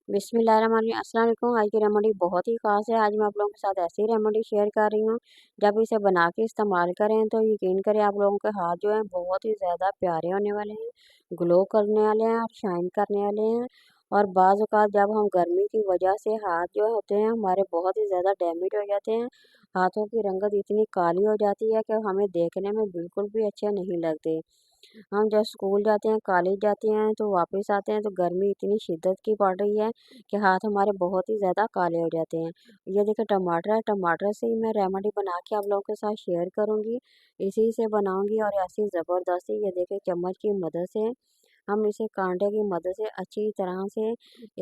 बिस्मिल्लाहिर्रहमानिर्रहीम। अस्सलाम वालेकुम। आज की रेमेडी बहुत ही ख़ास है। आज मैं आप लोगों के साथ ऐसी रेमेडी शेयर कर रही हूँ। जब इसे बना के इस्तेमाल करें तो यकीन करें आप लोगों के हाथ जो हैं बहुत ही ज़्यादा प्यारे होने वाले हैं, ग्लो करने वाले हैं और शाइन करने वाले हैं। और बाज़ औक़ात जब हम गर्मी की वजह से हाथ जो होते हैं हमारे बहुत ही ज़्यादा डैमेज हो जाते हैं। हाथों की रंगत इतनी काली हो जाती है कि हमें देखने में बिल्कुल भी अच्छे नहीं लगते। हम जब स्कूल जाते हैं, कॉलेज जाते हैं तो वापस आते हैं तो गर्मी इतनी शिद्दत की पड़ रही है कि हाथ हमारे बहुत ही ज़्यादा काले हो जाते हैं। ये देखिए टमाटर है, टमाटर से ही मैं रेमेडी बना के आप लोगों के साथ शेयर करूँगी। इसी से बनाऊँगी और ऐसी ज़बरदस्ती ये देखिए चम्मच की मदद से हम इसे कांटे की मदद से अच्छी तरह से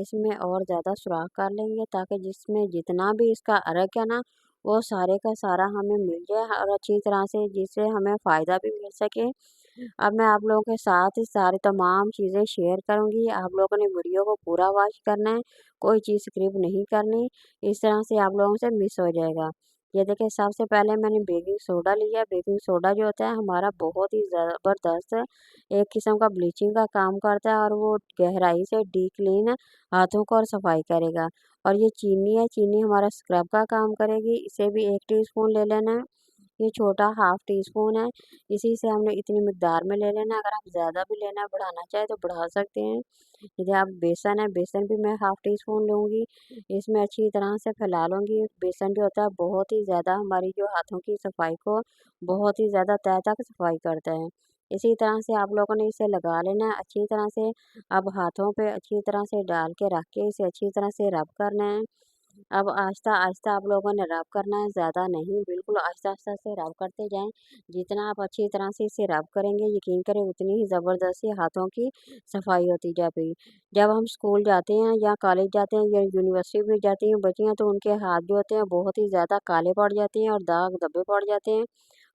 इसमें और ज़्यादा सुराख कर लेंगे ताकि जिसमें जितना भी इसका अर्क है ना, वो सारे का सारा हमें मिल जाए और अच्छी तरह से जिससे हमें फ़ायदा भी मिल सके। अब मैं आप लोगों के साथ ही सारी तमाम चीज़ें शेयर करूँगी। आप लोगों ने वीडियो को पूरा वॉच करना है, कोई चीज़ स्किप नहीं करनी, इस तरह से आप लोगों से मिस हो जाएगा। ये देखिए सबसे पहले मैंने बेकिंग सोडा लिया। बेकिंग सोडा जो होता है हमारा बहुत ही ज़बरदस्त एक किस्म का ब्लीचिंग का काम करता है और वो गहराई से डीप क्लीन हाथों को और सफाई करेगा। और ये चीनी है, चीनी हमारा स्क्रब का काम करेगी। इसे भी 1 टीस्पून ले लेना है। ये छोटा हाफ़ टी स्पून है। इसी से हमने इतनी मिक़दार में ले लेना है। अगर आप ज़्यादा भी लेना बढ़ाना चाहें तो बढ़ा सकते हैं। यदि आप बेसन है, बेसन भी मैं हाफ़ टी स्पून लूँगी। इसमें अच्छी तरह से फैला लूँगी। बेसन जो होता है बहुत ही ज़्यादा हमारी जो हाथों की सफाई को बहुत ही ज़्यादा तह तक सफाई करता है। इसी तरह से आप लोगों ने इसे लगा लेना है अच्छी तरह से। अब हाथों पे अच्छी तरह से डाल के रख के इसे अच्छी तरह से रब करना है। अब आहिस्ता-आहिस्ता आप लोगों ने रब करना है, ज़्यादा नहीं, बिल्कुल आहिस्ता-आहिस्ता से रब करते जाएँ। जितना आप अच्छी तरह से इसे रब करेंगे, यकीन करें उतनी ही ज़बरदस्ती हाथों की सफाई होती जाएगी। जब हम स्कूल जाते हैं या कॉलेज जाते हैं या यूनिवर्सिटी भी जाती हैं बच्चियाँ तो उनके हाथ जो होते हैं बहुत ही ज़्यादा काले पड़ जाते हैं और दाग धब्बे पड़ जाते हैं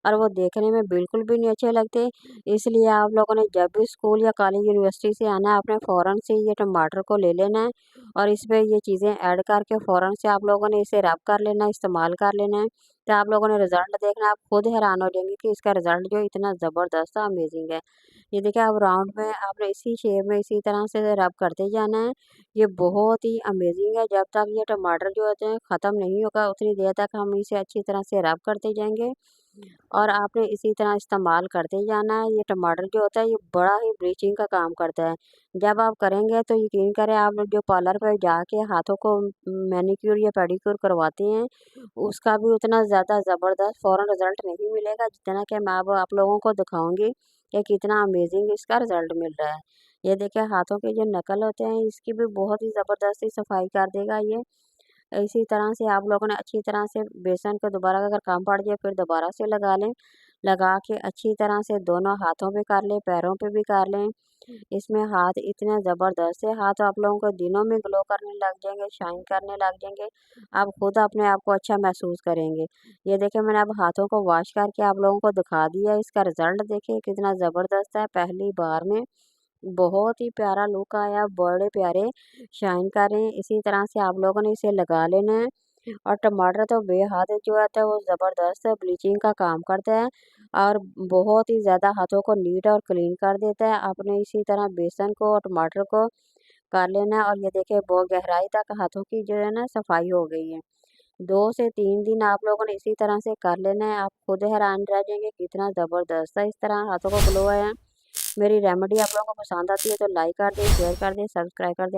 और वो देखने में बिल्कुल भी नहीं अच्छे लगते। इसलिए आप लोगों ने जब भी स्कूल या कॉलेज यूनिवर्सिटी से आना है, आपने फ़ौरन से ये टमाटर को ले लेना है और इसमें ये चीज़ें ऐड करके फ़ौरन से आप लोगों ने इसे रब कर लेना है, इस्तेमाल कर लेना है। तो आप लोगों ने रिज़ल्ट देखना है, आप खुद हैरान हो जाएँगे कि इसका रिज़ल्ट जो इतना ज़बरदस्त अमेज़िंग है। ये देखिए अब राउंड में आपने इसी शेप में इसी तरह से रब करते जाना है। ये बहुत ही अमेज़िंग है, जब तक ये टमाटर जो होते हैं ख़त्म नहीं होगा उतनी देर तक हम इसे अच्छी तरह से रब करते जाएँगे। और आपने इसी तरह इस्तेमाल करते जाना है। ये टमाटर जो होता है ये बड़ा ही ब्लीचिंग का काम करता है। जब आप करेंगे तो यकीन करें आप लोग जो पार्लर पे जाके हाथों को मैनीक्योर या पेडीक्योर करवाते हैं, उसका भी उतना ज़्यादा ज़बरदस्त फ़ौरन रिज़ल्ट नहीं मिलेगा जितना कि मैं अब आप लोगों को दिखाऊँगी कि कितना अमेज़िंग इसका रिज़ल्ट मिल रहा है। ये देखिए हाथों के जो नकल होते हैं इसकी भी बहुत ही ज़बरदस्ती सफाई कर देगा ये। इसी तरह से आप लोगों ने अच्छी तरह से बेसन को दोबारा अगर कम पड़ जाए फिर दोबारा से लगा लें। लगा के अच्छी तरह से दोनों हाथों पे कर लें, पैरों पे भी कर लें। इसमें हाथ इतने ज़बरदस्त है, हाथ आप लोगों को दिनों में ग्लो करने लग जाएँगे, शाइन करने लग जाएँगे। आप खुद अपने आप को अच्छा महसूस करेंगे। ये देखिए मैंने अब हाथों को वॉश करके आप लोगों को दिखा दिया। इसका रिज़ल्ट देखिए कितना ज़बरदस्त है, पहली बार में बहुत ही प्यारा लुक आया, बड़े प्यारे शाइन कर रहे हैं। इसी तरह से आप लोगों ने इसे लगा लेना है। और टमाटर तो बेहद जो आता है वो ज़बरदस्त ब्लीचिंग का काम करता है और बहुत ही ज़्यादा हाथों को नीट और क्लीन कर देता है। आपने इसी तरह बेसन को और टमाटर को कर लेना है और ये देखिए बहुत गहराई तक हाथों की जो है ना सफाई हो गई है। 2 से 3 दिन आप लोगों ने इसी तरह से कर लेना है। आप खुद हैरान रह जाएँगे कितना ज़बरदस्त है इस तरह हाथों को ग्लो आया। मेरी रेमेडी आप लोगों को पसंद आती है तो लाइक कर दें, शेयर कर दें, सब्सक्राइब कर दें।